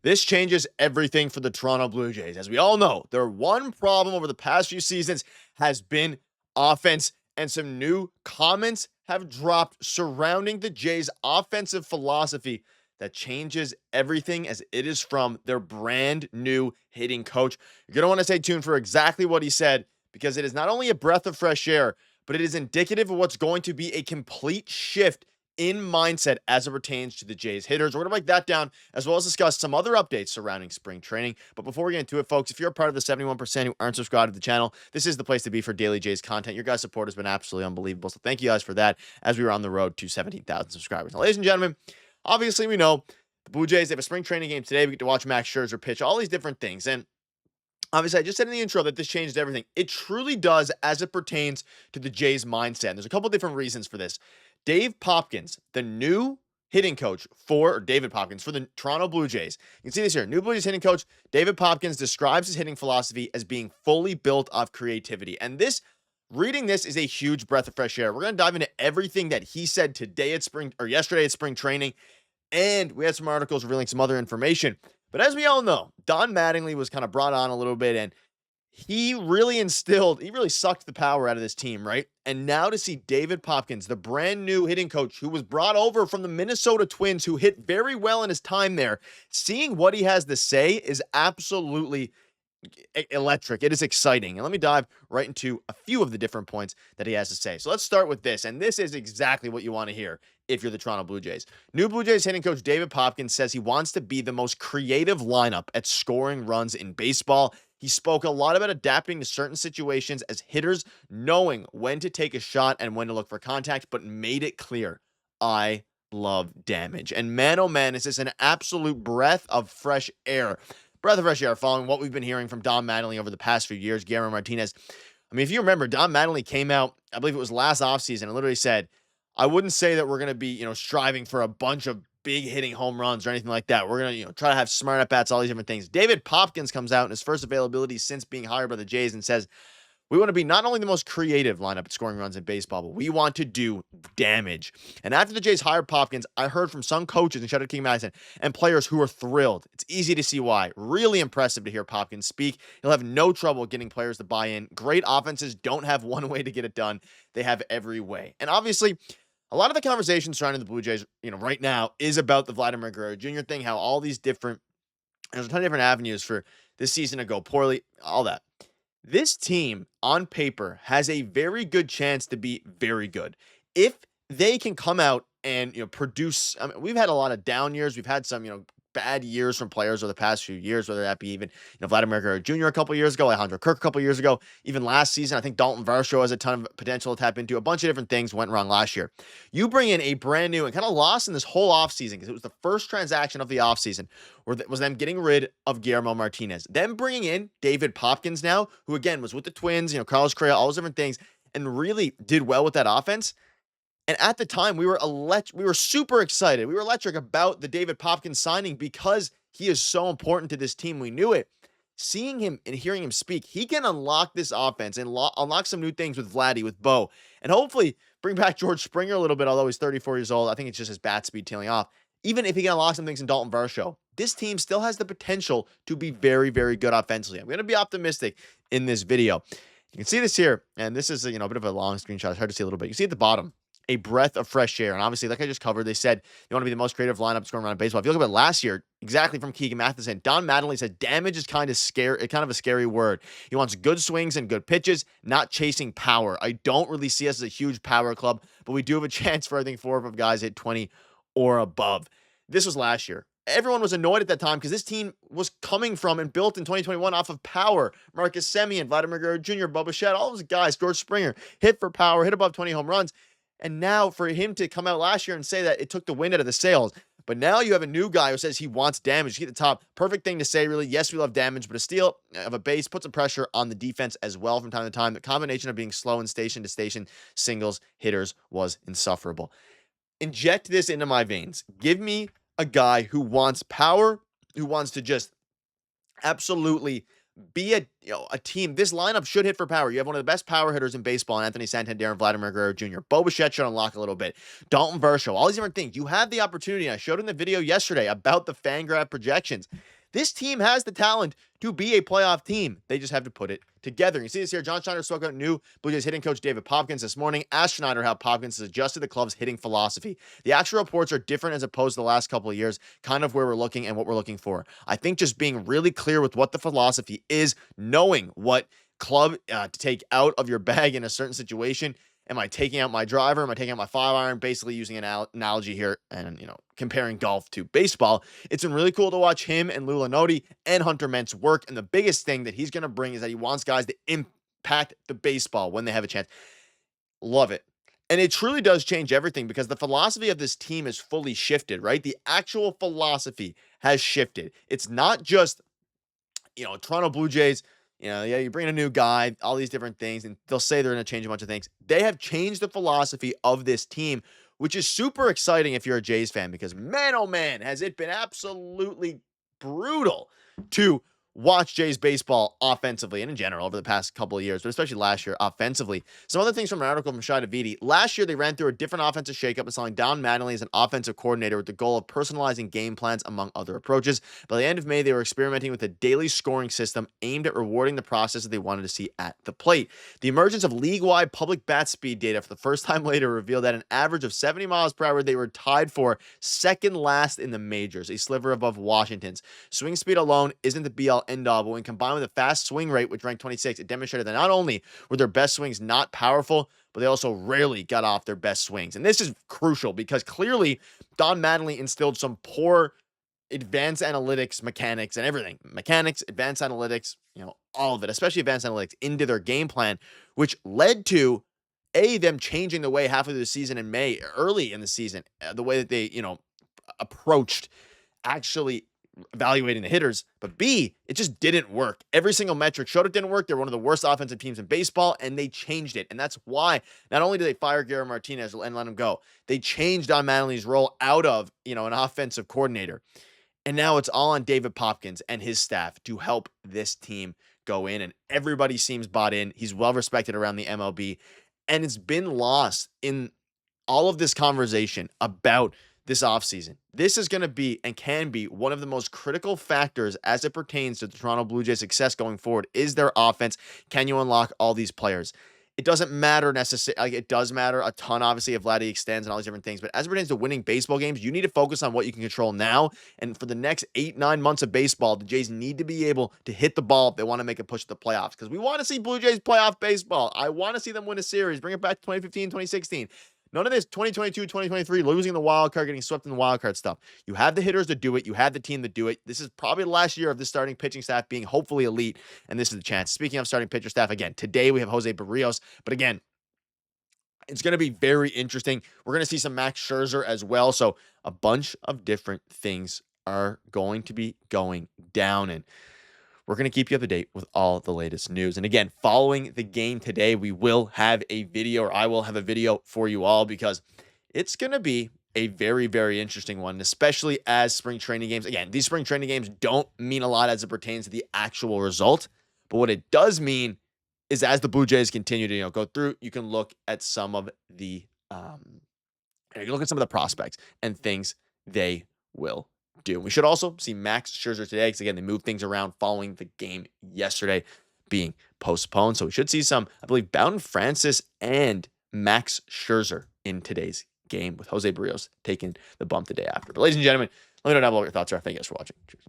This changes everything for the Toronto Blue Jays. As we all know, their one problem over the past few seasons has been offense, and some new comments have dropped surrounding the Jays' offensive philosophy that changes everything as it is from their brand new hitting coach. You're going to want to stay tuned for exactly what he said, because it is not only a breath of fresh air, but it is indicative of what's going to be a complete shift in mindset as it pertains to the Jays hitters. We're going to break that down as well as discuss some other updates surrounding spring training. But before we get into it, folks, if you're a part of the 71% who aren't subscribed to the channel, this is the place to be for daily Jays content. Your guys' support has been absolutely unbelievable. So thank you guys for that as we were on the road to 17,000 subscribers. Now, ladies and gentlemen, obviously we know the Blue Jays, they have a spring training game today. We get to watch Max Scherzer pitch, all these different things. And obviously, I just said in the intro that this changed everything. It truly does as it pertains to the Jays' mindset. And there's a couple different reasons for this. Dave Popkins, the new hitting coach for the Toronto Blue Jays. You can see this here. New Blue Jays hitting coach, David Popkins, describes his hitting philosophy as being fully built off creativity. And reading this is a huge breath of fresh air. We're going to dive into everything that he said yesterday at spring training. And we had some articles revealing some other information. But as we all know, Don Mattingly was kind of brought on a little bit, and he really sucked the power out of this team, right? And now to see David Popkins, the brand new hitting coach who was brought over from the Minnesota Twins, who hit very well in his time there, seeing what he has to say is absolutely electric. It is exciting. And let me dive right into a few of the different points that he has to say. So let's start with this. And this is exactly what you want to hear if you're the Toronto Blue Jays. New Blue Jays hitting coach David Popkins says he wants to be the most creative lineup at scoring runs in baseball. He spoke a lot about adapting to certain situations as hitters, knowing when to take a shot and when to look for contact, but made it clear, I love damage. And man, oh man, is this an absolute breath of fresh air. Breath of fresh air following what we've been hearing from Don Mattingly over the past few years, Guillermo Martinez. I mean, if you remember, Don Mattingly came out, I believe it was last offseason, and literally said, I wouldn't say that we're going to be, striving for a bunch of big hitting home runs or anything like that. We're going to, try to have smart at bats, all these different things. David Popkins comes out in his first availability since being hired by the Jays and says, we want to be not only the most creative lineup at scoring runs in baseball, but we want to do damage. And after the Jays hired Popkins, I heard from some coaches, and shout out to King Madison, and players who are thrilled. It's easy to see why. Really impressive to hear Popkins speak. He'll have no trouble getting players to buy in. Great offenses don't have one way to get it done. They have every way. And obviously, a lot of the conversation surrounding the Blue Jays, right now is about the Vladimir Guerrero Jr. thing, how all these there's a ton of different avenues for this season to go poorly, all that. This team, on paper, has a very good chance to be very good. If they can come out and, produce, I mean, we've had a lot of down years. We've had some, bad years from players over the past few years, whether that be even, Vladimir Guerrero Jr. a couple years ago, Alejandro Kirk a couple years ago, even last season. I think Dalton Varsho has a ton of potential to tap into. A bunch of different things went wrong last year. You bring in a brand new and kind of lost in this whole offseason because it was the first transaction of the offseason was them getting rid of Guillermo Martinez. Then bringing in David Popkins now, who again was with the Twins, Carlos Correa, all those different things, and really did well with that offense. And at the time, we were super excited. We were electric about the David Popkins signing because he is so important to this team. We knew it. Seeing him and hearing him speak, he can unlock this offense and unlock some new things with Vladdy, with Bo, and hopefully bring back George Springer a little bit, although he's 34 years old. I think it's just his bat speed tailing off. Even if he can unlock some things in Dalton Varsho, this team still has the potential to be very, very good offensively. I'm going to be optimistic in this video. You can see this here, and this is a bit of a long screenshot. It's hard to see a little bit. You see at the bottom, a breath of fresh air. And obviously, like I just covered, they said they want to be the most creative lineup scoring around baseball. If you look at last year, exactly from Keegan Matheson, Don Mattingly said damage is kind of a scary word. He wants good swings and good pitches, not chasing power. I don't really see us as a huge power club, but we do have a chance for, I think, 4 or 5 guys hit 20 or above. This was last year. Everyone was annoyed at that time because this team was coming from and built in 2021 off of power. Marcus Semien, Vladimir Guerrero Jr., Bichette, all those guys, George Springer, hit for power, hit above 20 home runs. And now for him to come out last year and say that it took the wind out of the sails. But now you have a new guy who says he wants damage. Get the top. Perfect thing to say, really. Yes, we love damage, but a steal of a base puts some pressure on the defense as well from time to time. The combination of being slow and station to station singles hitters was insufferable. Inject this into my veins. Give me a guy who wants power, who wants to just absolutely be a team. This lineup should hit for power. You have one of the best power hitters in baseball, Anthony Santander and Vladimir Guerrero Jr. Bo Bichette should unlock a little bit. Dalton Varsho, all these different things. You have the opportunity. I showed in the video yesterday about the FanGraph projections. This team has the talent to be a playoff team. They just have to put it together. You see this here. John Schneider spoke out new Blue Jays hitting coach David Popkins this morning. Asked Schneider how Popkins has adjusted the club's hitting philosophy. The actual reports are different as opposed to the last couple of years, kind of where we're looking and what we're looking for. I think just being really clear with what the philosophy is, knowing what club to take out of your bag in a certain situation. Am I taking out my driver? Am I taking out my 5-iron? Basically using an analogy here and, comparing golf to baseball. It's been really cool to watch him and Lou Lanotti and Hunter Mentz work. And the biggest thing that he's going to bring is that he wants guys to impact the baseball when they have a chance. Love it. And it truly does change everything because the philosophy of this team is fully shifted, right? The actual philosophy has shifted. It's not just, Toronto Blue Jays, you bring a new guy, all these different things, and they'll say they're going to change a bunch of things. They have changed the philosophy of this team, which is super exciting if you're a Jays fan because, man, oh man, has it been absolutely brutal to watch Jays baseball offensively and in general over the past couple of years, but especially last year offensively. Some other things from an article from Shai Davidi. Last year, they ran through a different offensive shakeup, installing Don Mattingly as an offensive coordinator with the goal of personalizing game plans among other approaches. By the end of May, they were experimenting with a daily scoring system aimed at rewarding the process that they wanted to see at the plate. The emergence of league-wide public bat speed data for the first time later revealed that an average of 70 miles per hour, they were tied for second last in the majors, a sliver above Washington's. Swing speed alone isn't the be-all end-all, but when combined with a fast swing rate, which ranked 26, it demonstrated that not only were their best swings not powerful, but they also rarely got off their best swings. And this is crucial because clearly Don Mattingly instilled some poor advanced analytics, mechanics, and everything. Mechanics, advanced analytics, all of it, especially advanced analytics, into their game plan, which led to them changing the way half of the season in May, early in the season, the way that they, approached actually evaluating the hitters, but B, it just didn't work. Every single metric showed it didn't work. They're one of the worst offensive teams in baseball, and they changed it. And that's why not only did they fire Guerrero Martinez and let him go, they changed Don Mattingly's role out of, an offensive coordinator. And now it's all on David Popkins and his staff to help this team go in, and everybody seems bought in. He's well respected around the MLB, and it's been lost in all of this conversation about this offseason. This is going to be and can be one of the most critical factors as it pertains to the Toronto Blue Jays' success going forward is their offense. Can you unlock all these players? It doesn't matter necessarily. It does matter a ton, obviously, if Vladdy extends and all these different things. But as it pertains to winning baseball games, you need to focus on what you can control now. And for the next 8-9 months of baseball, the Jays need to be able to hit the ball if they want to make a push to the playoffs. Because we want to see Blue Jays playoff baseball. I want to see them win a series. Bring it back to 2015, 2016. None of this 2022, 2023, losing the wild card, getting swept in the wild card stuff. You have the hitters to do it. You have the team to do it. This is probably the last year of the starting pitching staff being hopefully elite, and this is the chance. Speaking of starting pitcher staff, again, today we have José Berríos, but again, it's going to be very interesting. We're going to see some Max Scherzer as well, so a bunch of different things are going to be going down, and we're going to keep you up to date with all the latest news. And again, following the game today, we will have a video, or I will have a video for you all, because it's going to be a very, very interesting one, especially as spring training games. Again, these spring training games don't mean a lot as it pertains to the actual result, but what it does mean is as the Blue Jays continue to go through, you can look at some of the prospects and things they will do. We should also see Max Scherzer today because, again, they moved things around following the game yesterday being postponed. So we should see some, I believe, Bowden Francis and Max Scherzer in today's game with José Berríos taking the bump the day after. But ladies and gentlemen, let me know down below what your thoughts are. Thank you guys for watching. Cheers.